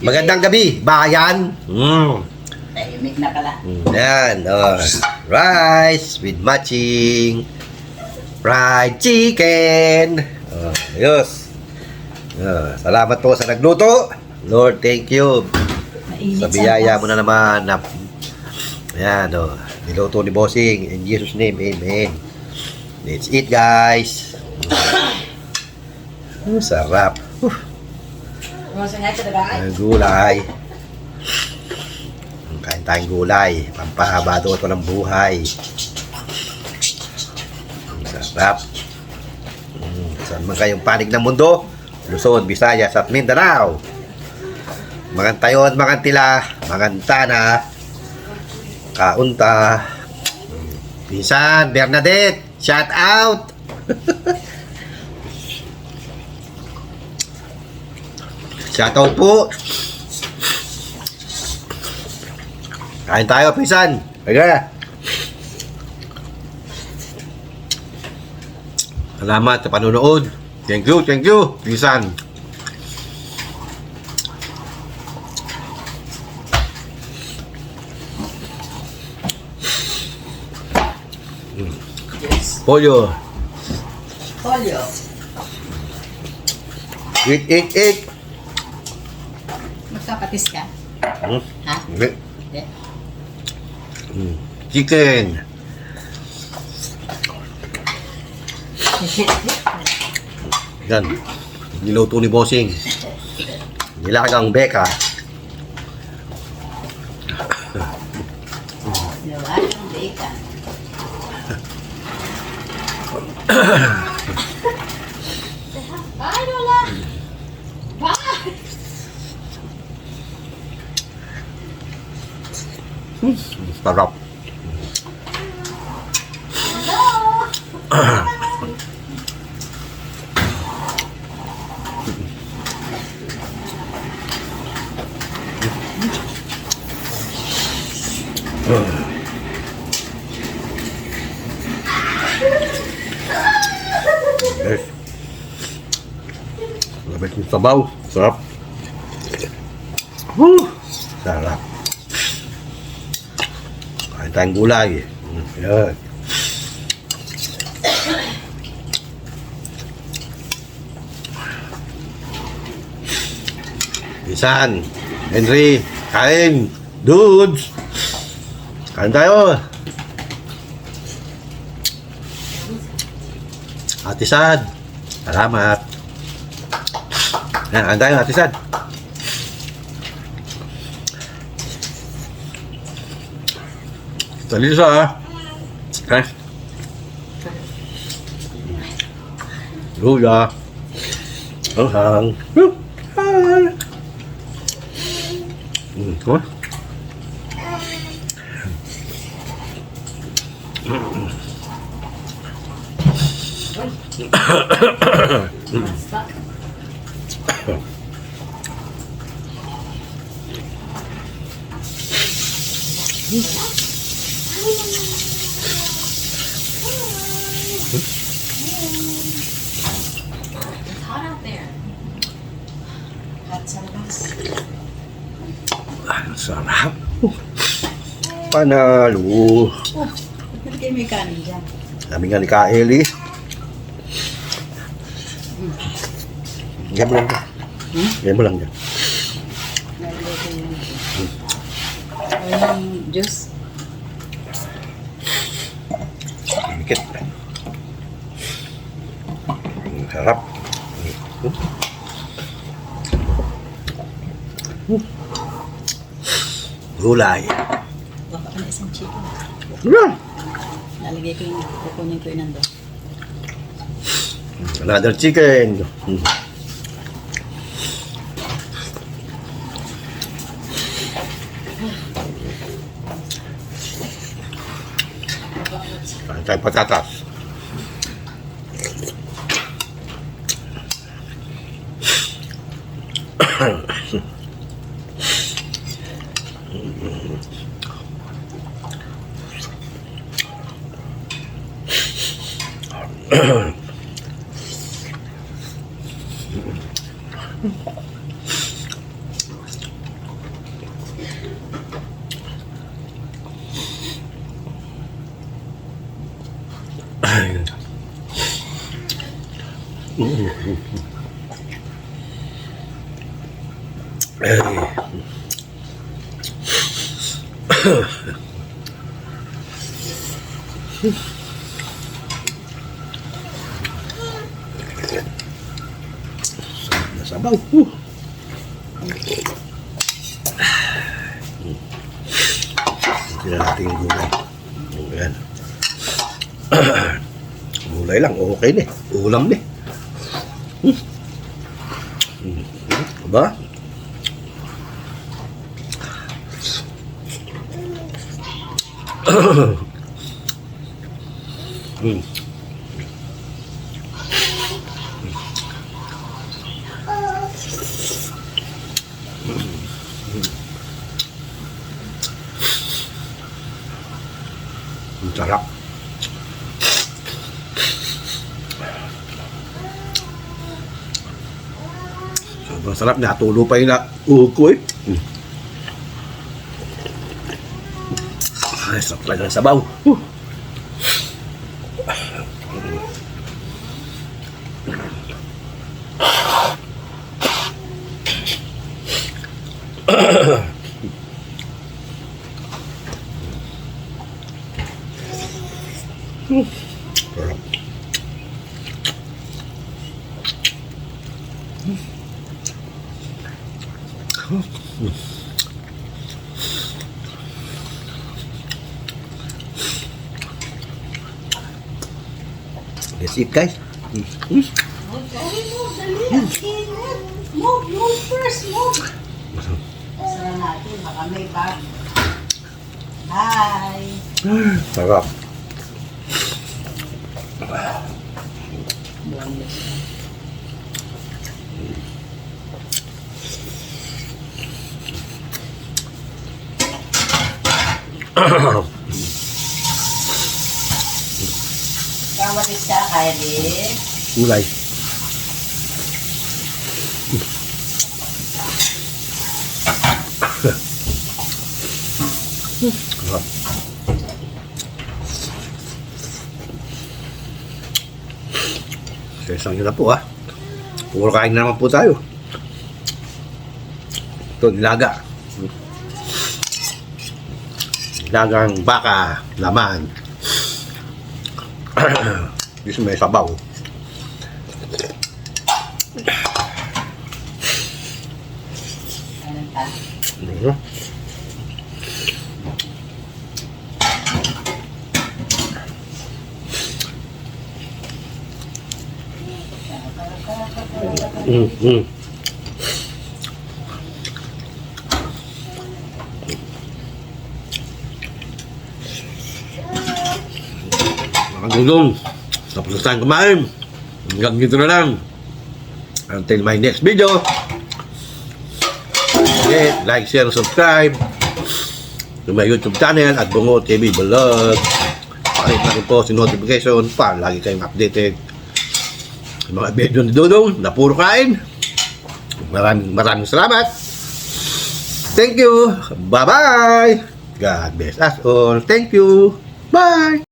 Magandang gabi, bayan. Tahimik na pala. Yan, rice with matching fried chicken. Ayos. Salamat po sa nagluto. Lord, thank you. Mainit Sa biyaya mo na naman. Ayan, niluto ni Bossing. In Jesus' name, amen. Let's eat, guys. Sarap. Gulay. Kain tayong gulay. Pampahaba doon ito ng buhay. Sarap. Saan man kayong panig ng mundo? Luzon, Visayas at Mindanao. Magantayon, magantila, magantana, kaunta. Pinsan, Bernadette, shout out. Shout out po. Kain tayo, pinsan. Aga. Salamat sa panonood. Thank you, pinsan. Pollo. Polyo. Eat. Magkapatis ka? Ha? Hindi. Hindi. Chicken. Yan. Niluto ni Bossing. Nilagang beka. Diba? Ang bacon. Ay, wala. Bye! Sarap. Yes. Labas yung sabaw. Sarap. Sarap. Kain tayong gulay. Yan. Isan, Henry, kain. Dudes. Kain tayo. Ate Sad. Salamat. Kain tayo, Ate Sad. Talisa, ha? Okay. Luya. Hanghang. Huh? It's hot out there. Hot sa labas. Sarap. Panalo. Oh, ba't kayo may kanin dyan? Kami nga ni Kaeli. Yan mo lang. Yan mo lang yan. Nalagay ko yung yung juice. Mikit. Sarap. Gulay. Baka ka na isang chicken. Yeah. Nalagay ko yung kukunin ko yun nandun. Another chicken. Kain patatas. Sabaw. Tingnan natin yung gulay. Ayan. Gulay lang, okay na eh. Ulam na eh. Diba? Ang sarap. Sobrang sarap. Natulo pa yung uhog ko eh. Ay, sarap talaga ng sabaw. Sarap. That's it, guys. Move, dali, move, dali. Move first, move. Sara natin, baka may bag. Hi. Sarap. What is that, Kylie? Gulay. Sarap. Isang nyo na po ha. Puro kain na naman po tayo. Ito, nilaga. Nilagang baka, laman. Dito may sabaw. Ano pa? Mga gulong, tapos na tayong kumain. Hanggang dito na lang. Until my next video. Like, share, subscribe to my YouTube channel at Bungo TV Vlog. Pakit na rin po si notification para lagi kayong updated sa mga video ni Dudong na puro kain. Maraming salamat. Thank you. Bye-bye. God bless us all. Thank you. Bye.